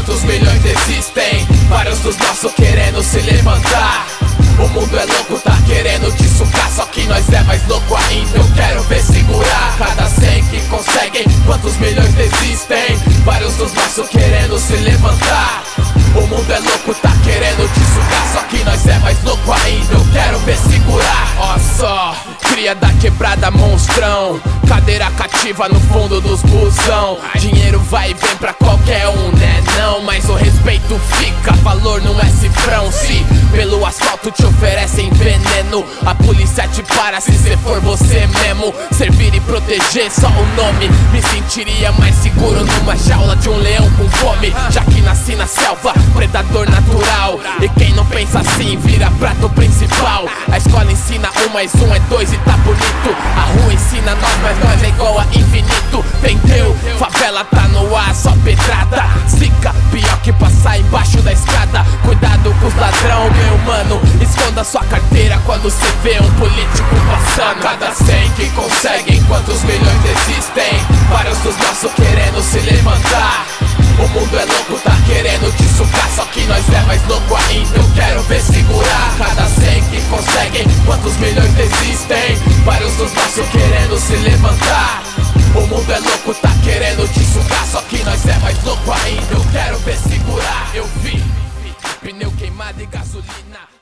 quantos milhões existem? Vários dos nossos querendo se levantar. O mundo é louco, tá querendo te sugar, só que nós é mais louco ainda. Eu quero ver segurar cada 100 que conseguem. Quantos milhões existem? Vários dos nossos querendo se levantar. O mundo é louco, tá querendo te sugar, só que nós é mais louco ainda. Eu quero ver segurar. Ó só, cria da quebrada monstrão, cadeira cativa no fundo dos busão. Dinheiro vai e vem pra qualquer um, né não? Mas o respeito fica, valor não é cifrão. Se pelo asfalto te oferecem veneno, a polícia te para se cê for você mesmo. Servir e proteger, só o nome. Me sentiria mais seguro numa jaula de um leão com fome, já que nasci na selva, predador natural. E quem não pensa assim vira prato principal. A escola ensina 1 mais 1 é 2 e tá bonito. A rua ensina nós, mas nós é igual a infinito. Entendeu? Favela tá no ar, só pedrada. Zica, pior que passar embaixo da escada. Cuidado com os ladrão, meu mano. Esconda sua carteira quando cê vê um político passando. Cada 100 que conseguem, quantos milhões existem? Vários dos nossos querendo se levantar. O mundo é louco, tá querendo te sugar, só que nós é mais louco ainda. Eu quero ver segurar. Cada 100 que conseguem, quantos milhões existem? Vários dos nossos querendo se levantar. O mundo é louco, tá querendo te sugar, só que nós é mais louco ainda. Eu quero ver segurar. Eu vi pneu queimado e gasolina.